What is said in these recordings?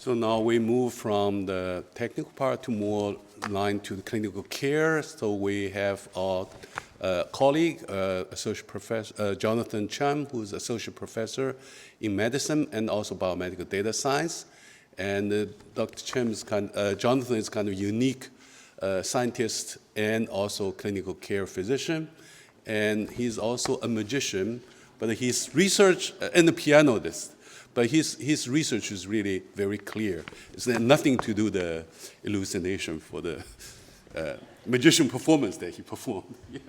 So now we move from the technical part to more line to the clinical care. So we have our colleague, Associate Professor Jonathan Chen, who's Associate Professor in Medicine and also Biomedical Data Science. And Dr. Jonathan is kind of unique scientist and also clinical care physician. And he's also a magician, but his research, and a pianist, but his research is really very clear. It's nothing to do with the hallucination for the magician performance that he performed. Yeah.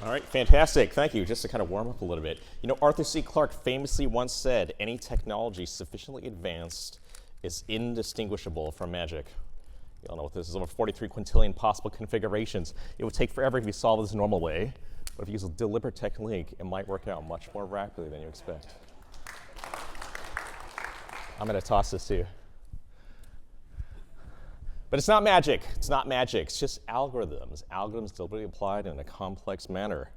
All right, fantastic. Thank you. Just to kind of warm up a little bit. You know, Arthur C. Clarke famously once said, any technology sufficiently advanced is indistinguishable from magic. You all know what this is, over 43 quintillion possible configurations. It would take forever if you solve this the normal way. But if you use a deliberate technique, it might work out much more rapidly than you expect. I'm going to toss this to you. But it's not magic. It's not magic. It's just algorithms. Algorithms deliberately applied in a complex manner.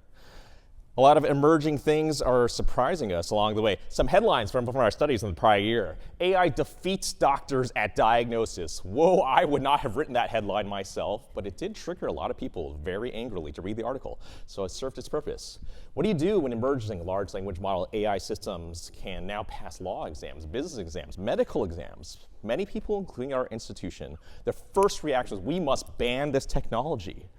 A lot of emerging things are surprising us along the way. Some headlines from our studies in the prior year. AI defeats doctors at diagnosis. Whoa, I would not have written that headline myself, but it did trigger a lot of people very angrily to read the article, so it served its purpose. What do you do when emerging large language model AI systems can now pass law exams, business exams, medical exams? Many people, including our institution, their first reaction is, we must ban this technology.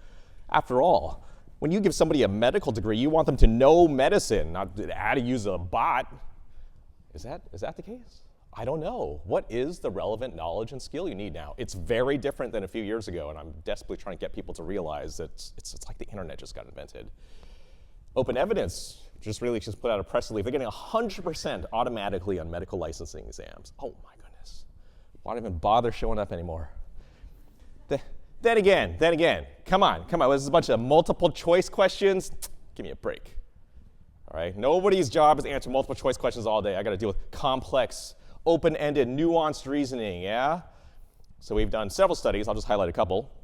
After all, when you give somebody a medical degree, you want them to know medicine, not how to use a bot. Is that the case? I don't know. What is the relevant knowledge and skill you need now? It's very different than a few years ago, and I'm desperately trying to get people to realize that it's like the internet just got invented. Open Evidence just put out a press release. They're getting 100% automatically on medical licensing exams. Oh my goodness. Why do I even bother showing up anymore? Then again, come on. This is a bunch of multiple choice questions. Give me a break. All right, nobody's job is to answer multiple choice questions all day. I got to deal with complex, open-ended, nuanced reasoning, yeah? So we've done several studies. I'll just highlight a couple.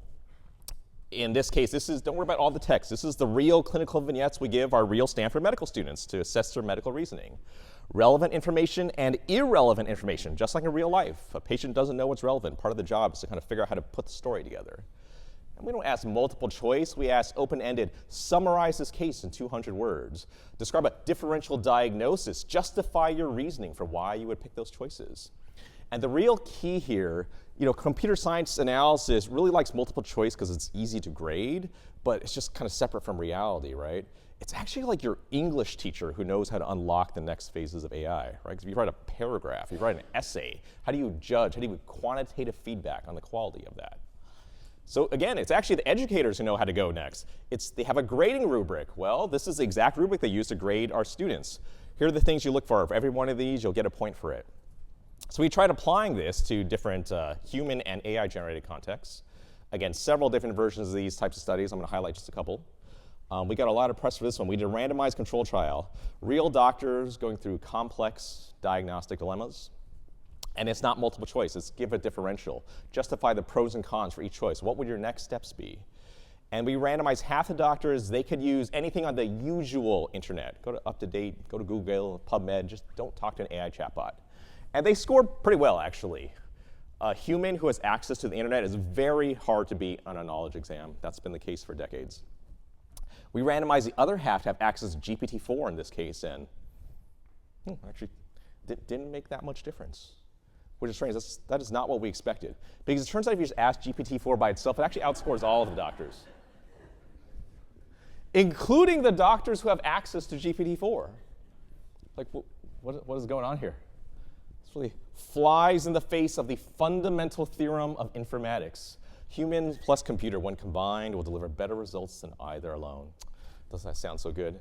In this case, don't worry about all the text. This is the real clinical vignettes we give our real Stanford medical students to assess their medical reasoning. Relevant information and irrelevant information, just like in real life. A patient doesn't know what's relevant. Part of the job is to kind of figure out how to put the story together. And we don't ask multiple choice, we ask open-ended, summarize this case in 200 words. Describe a differential diagnosis, justify your reasoning for why you would pick those choices. And the real key here, computer science analysis really likes multiple choice because it's easy to grade, but it's just kind of separate from reality, right? It's actually like your English teacher who knows how to unlock the next phases of AI, right? Because if you write a paragraph, you write an essay, how do you judge, how do you give quantitative feedback on the quality of that? So again, it's actually the educators who know how to go next. They have a grading rubric. Well, this is the exact rubric they use to grade our students. Here are the things you look for. For every one of these, you'll get a point for it. So we tried applying this to different human and AI-generated contexts. Again, several different versions of these types of studies. I'm going to highlight just a couple. We got a lot of press for this one. We did a randomized control trial. Real doctors going through complex diagnostic dilemmas. And it's not multiple choice. It's give a differential. Justify the pros and cons for each choice. What would your next steps be? And we randomized half the doctors. They could use anything on the usual internet. Go to UpToDate, go to Google, PubMed. Just don't talk to an AI chatbot. And they scored pretty well, actually. A human who has access to the internet is very hard to beat on a knowledge exam. That's been the case for decades. We randomized the other half to have access to GPT-4 in this case, and actually didn't make that much difference, which is strange. That is not what we expected. Because it turns out if you just ask GPT-4 by itself, it actually outscores all of the doctors, including the doctors who have access to GPT-4. Like, what is going on here? This really flies in the face of the fundamental theorem of informatics. Humans plus computer, when combined, will deliver better results than either alone. Doesn't that sound so good?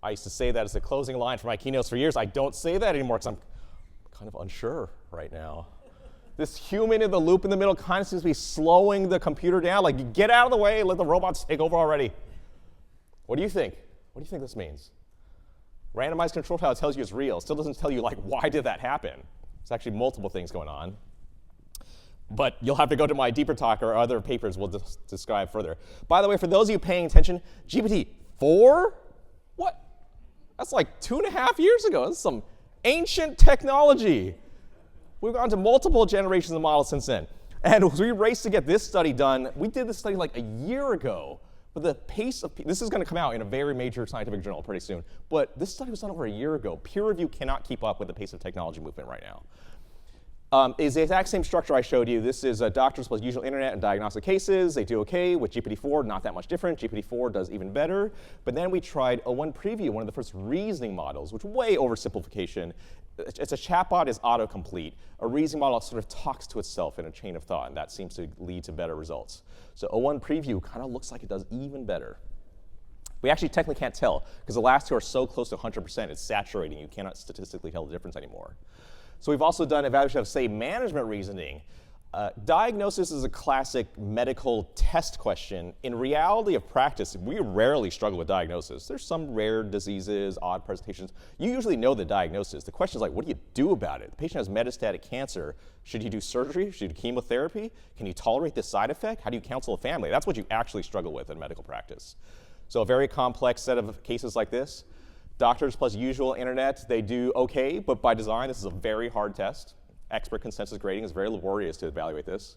I used to say that as a closing line for my keynotes for years. I don't say that anymore because I'm kind of unsure right now. This human in the loop in the middle kind of seems to be slowing the computer down. Like, get out of the way, let the robots take over already. What do you think? What do you think this means? Randomized control trial tells you it's real. It still doesn't tell you, like, why did that happen? There's actually multiple things going on. But you'll have to go to my deeper talk or other papers we'll describe further. By the way, for those of you paying attention, GPT-4? What? That's like 2.5 years ago. That's some ancient technology. We've gone to multiple generations of models since then. And as we raced to get this study done, we did this study like a year ago. But the pace of, this is going to come out in a very major scientific journal pretty soon. But this study was done over a year ago. Peer review cannot keep up with the pace of technology movement right now. Is the exact same structure I showed you. This is doctors plus usual internet and diagnostic cases. They do okay with GPT-4, not that much different. GPT-4 does even better. But then we tried O1 Preview, one of the first reasoning models, which way oversimplification. It's a chatbot is autocomplete. A reasoning model sort of talks to itself in a chain of thought, and that seems to lead to better results. So O1 Preview kind of looks like it does even better. We actually technically can't tell, because the last two are so close to 100%, it's saturating. You cannot statistically tell the difference anymore. So we've also done evaluation of, say, management reasoning. Diagnosis is a classic medical test question. In reality of practice, we rarely struggle with diagnosis. There's some rare diseases, odd presentations. You usually know the diagnosis. The question is like, what do you do about it? The patient has metastatic cancer. Should you do surgery? Should you do chemotherapy? Can you tolerate this side effect? How do you counsel a family? That's what you actually struggle with in medical practice. So a very complex set of cases like this. Doctors plus usual internet, they do okay, but by design, this is a very hard test. Expert consensus grading is very laborious to evaluate this.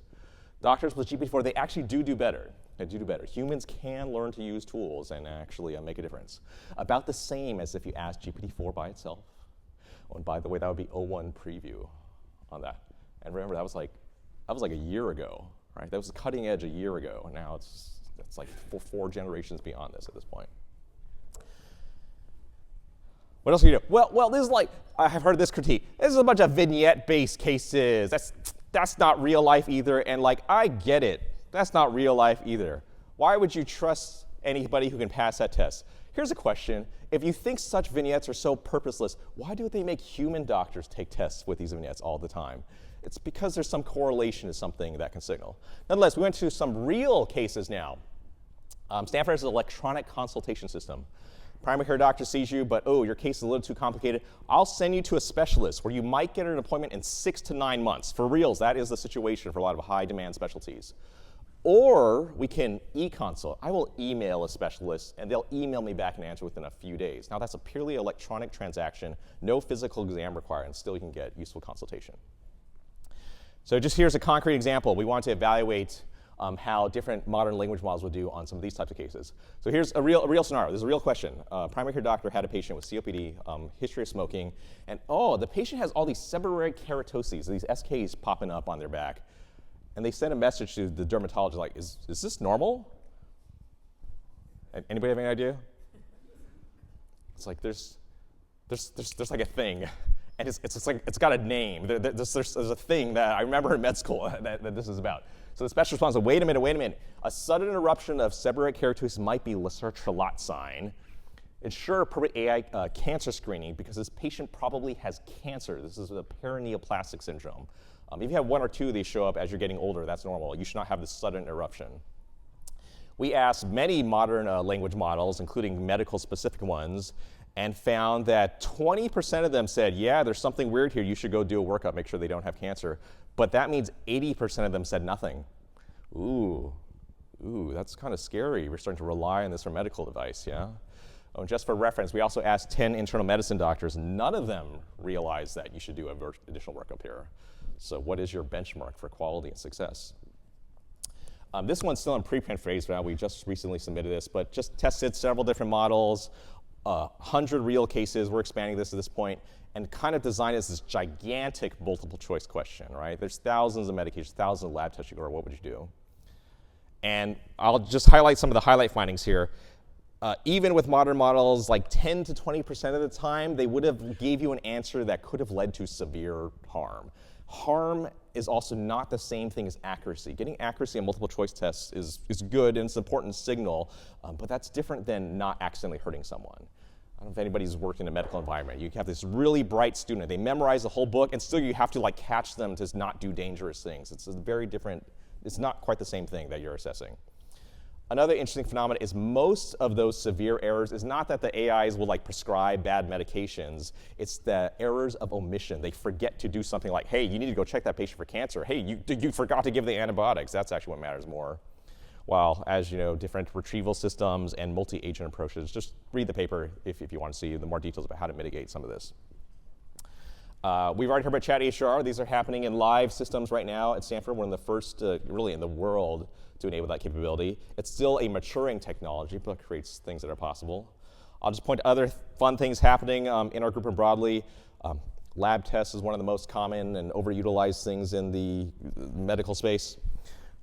Doctors plus GPT-4, they actually do better. They do better. Humans can learn to use tools and actually make a difference. About the same as if you asked GPT-4 by itself. Oh, and by the way, that would be O1 Preview on that. And remember, that was like a year ago, right? That was the cutting edge a year ago, and now it's like four generations beyond this at this point. What else can you do? Well, this is like, I have heard this critique. This is a bunch of vignette-based cases. That's not real life either. And like, I get it. That's not real life either. Why would you trust anybody who can pass that test? Here's a question. If you think such vignettes are so purposeless, why do they make human doctors take tests with these vignettes all the time? It's because there's some correlation to something that can signal. Nonetheless, we went to some real cases now. Stanford has an electronic consultation system. Primary care doctor sees you, but oh, your case is a little too complicated. I'll send you to a specialist where you might get an appointment in 6 to 9 months. For reals, that is the situation for a lot of high demand specialties. Or we can e-consult. I will email a specialist and they'll email me back an answer within a few days. Now that's a purely electronic transaction, no physical exam required, and still you can get useful consultation. So just here's a concrete example. We want to evaluate how different modern language models would do on some of these types of cases. So here's a real scenario. This is a real question. Primary care doctor had a patient with COPD, history of smoking, and oh, the patient has all these seborrheic keratoses, these SKs popping up on their back. And they sent a message to the dermatologist like, is this normal? Anybody have any idea? It's like there's like a thing. And it's like, it's got a name. There's a thing that I remember in med school that this is about. So the specialist responds, wait a minute. A sudden eruption of seborrheic keratosis might be Lesser-Trelot sign. Ensure appropriate AI cancer screening because this patient probably has cancer. This is a paraneoplastic syndrome. If you have 1 or 2 of these show up as you're getting older, that's normal. You should not have this sudden eruption. We asked many modern language models, including medical-specific ones, and found that 20% of them said, yeah, there's something weird here. You should go do a workup, make sure they don't have cancer. But that means 80% of them said nothing. Ooh, that's kind of scary. We're starting to rely on this for medical advice, yeah? Oh, and just for reference, we also asked 10 internal medicine doctors. None of them realized that you should do additional workup here. So what is your benchmark for quality and success? This one's still in preprint phase now. We just recently submitted this, but just tested several different models, 100 real cases. We're expanding this at this point, and kind of designed as this gigantic multiple choice question, right? There's thousands of medications, thousands of lab tests you go, or what would you do? And I'll just highlight some of the highlight findings here. Even with modern models, like 10 to 20% of the time, they would have gave you an answer that could have led to severe harm. Harm is also not the same thing as accuracy. Getting accuracy on multiple choice tests is good and it's an important signal, but that's different than not accidentally hurting someone. I don't know if anybody's worked in a medical environment. You have this really bright student. They memorize the whole book, and still you have to like catch them to not do dangerous things. It's a very different, it's not quite the same thing that you're assessing. Another interesting phenomenon is most of those severe errors is not that the AIs will like prescribe bad medications, it's the errors of omission. They forget to do something like, hey, you need to go check that patient for cancer. Hey, you forgot to give the antibiotics. That's actually what matters more. while, as you know, different retrieval systems and multi-agent approaches. Just read the paper if you want to see the more details about how to mitigate some of this. We've already heard about chat HR. These are happening in live systems right now at Stanford. We're one of the first, really, in the world to enable that capability. It's still a maturing technology, but it creates things that are possible. I'll just point to other fun things happening in our group and broadly. Lab tests is one of the most common and overutilized things in the medical space.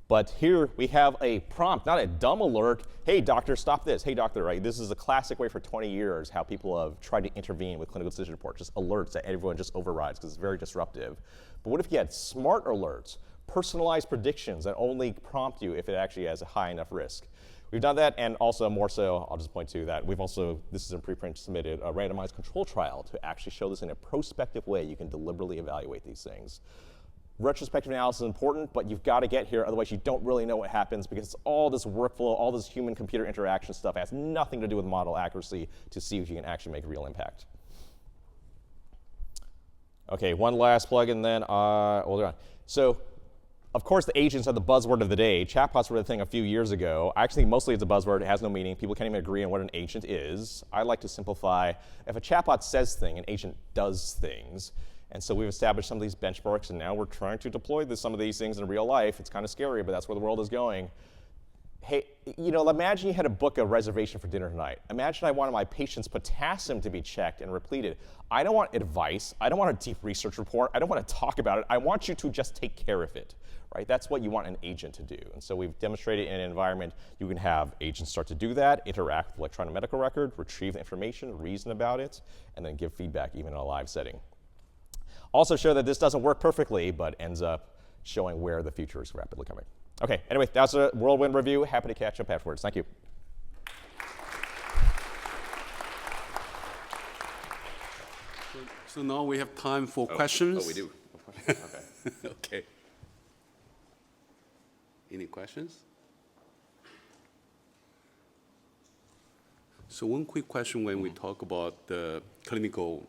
But here we have a prompt, not a dumb alert. Hey, doctor, stop this. Hey, doctor, right? This is a classic way for 20 years how people have tried to intervene with clinical decision support, just alerts that everyone just overrides because it's very disruptive. But what if you had smart alerts, personalized predictions that only prompt you if it actually has a high enough risk? We've done that, and also more so, I'll just point to that, we've also, this is in preprint, submitted a randomized control trial to actually show this in a prospective way. You can deliberately evaluate these things. Retrospective analysis is important, but you've got to get here, otherwise you don't really know what happens because it's all this workflow, all this human-computer interaction stuff has nothing to do with model accuracy to see if you can actually make a real impact. Okay, one last plug and then hold on. So, of course, the agents are the buzzword of the day. Chatbots were the thing a few years ago. Actually, mostly it's a buzzword. It has no meaning. People can't even agree on what an agent is. I like to simplify. If a chatbot says things, an agent does things. And so we've established some of these benchmarks, and now we're trying to deploy some of these things in real life. It's kind of scary, but that's where the world is going. Hey, you know, imagine you had to book a reservation for dinner tonight. Imagine I wanted my patient's potassium to be checked and repleted. I don't want advice. I don't want a deep research report. I don't want to talk about it. I want you to just take care of it, right? That's what you want an agent to do. And so we've demonstrated in an environment you can have agents start to do that, interact with electronic medical record, retrieve the information, reason about it, and then give feedback even in a live setting. Also show that this doesn't work perfectly, but ends up showing where the future is rapidly coming. Okay, anyway, that's a whirlwind review. Happy to catch up afterwards. Thank you. So now we have time for questions. Oh, we do. Okay. Okay. Any questions? So one quick question when we talk about the clinical,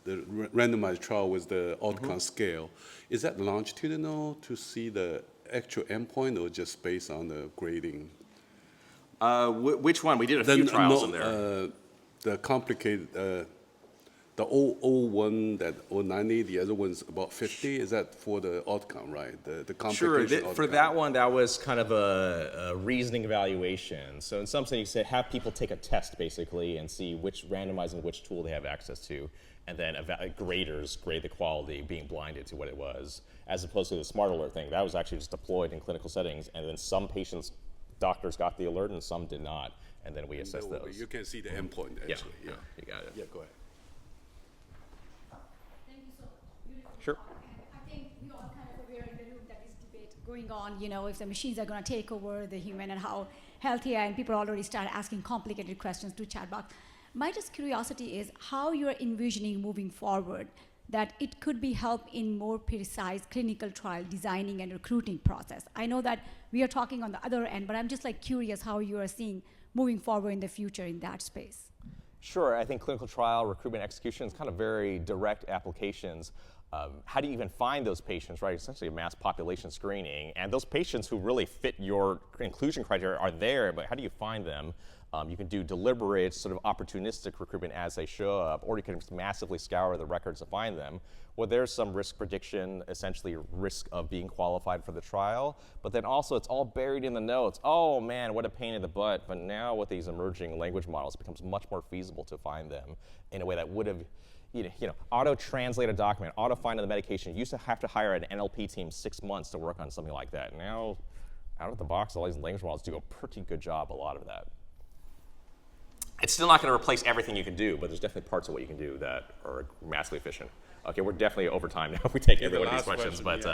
the randomized trial with the outcome scale, is that longitudinal to see the actual endpoint or just based on the grading? Which one? We did a few trials in there. The complicated, the 001, that 090, the other one's about 50. Is that for the outcome, right? The complication Sure. For that one, that was kind of a reasoning evaluation. So in some sense, you say have people take a test basically and see randomizing which tool they have access to, and then graders grade the quality, being blinded to what it was, as opposed to the smart alert thing. That was actually just deployed in clinical settings, and then some patients, doctors got the alert and some did not, and then we assessed those. You can see the endpoint actually. Yeah, you got it. Yeah, go ahead. Sure. I think we all kind of aware in the room that this debate going on, you know, if the machines are going to take over the human and how healthy are, and people already start asking complicated questions to chatbots. My just curiosity is how you're envisioning moving forward that it could be help in more precise clinical trial designing and recruiting process. I know that we are talking on the other end, but I'm just like curious how you are seeing moving forward in the future in that space. Sure, I think clinical trial, recruitment, execution is kind of very direct applications. How do you even find those patients, right? Essentially a mass population screening. And those patients who really fit your inclusion criteria are there, but how do you find them? You can do deliberate, sort of opportunistic recruitment as they show up, or you can massively scour the records to find them. Well, there's some risk prediction, essentially risk of being qualified for the trial, but then also it's all buried in the notes. Oh man, what a pain in the butt. But now with these emerging language models, it becomes much more feasible to find them in a way that would have, you know, auto-translate a document, auto-find the medication. You used to have to hire an NLP team 6 months to work on something like that. Now, out of the box, all these language models do a pretty good job, a lot of that. It's still not going to replace everything you can do, but there's definitely parts of what you can do that are massively efficient. Okay, we're definitely over time now if we take every one of these questions, but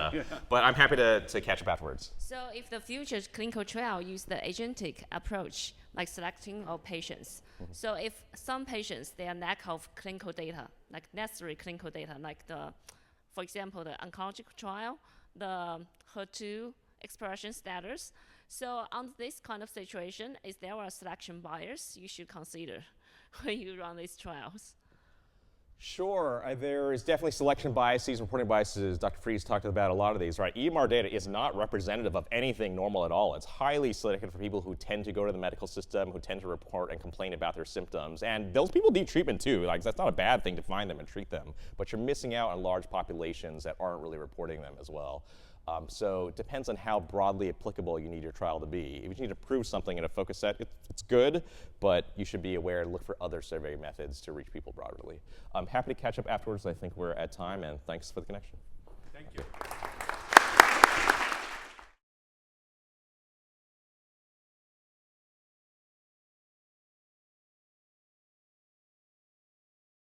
I'm happy to catch up afterwards. So if the future clinical trial use the agentic approach, like selecting of patients, so if some patients, they are lack of clinical data, like necessary clinical data, like for example, the oncology trial, the HER2 expression status. So on this kind of situation, is there a selection bias you should consider when you run these trials? Sure, there is definitely selection biases, reporting biases. Dr. Freeze talked about a lot of these, right? EMR data is not representative of anything normal at all. It's highly selected for people who tend to go to the medical system, who tend to report and complain about their symptoms. And those people need treatment too. Like, that's not a bad thing to find them and treat them, but you're missing out on large populations that aren't really reporting them as well. So it depends on how broadly applicable you need your trial to be. If you need to prove something in a focus set, it's good, but you should be aware and look for other survey methods to reach people broadly. I'm happy to catch up afterwards. I think we're at time, and thanks for the connection. Thank you.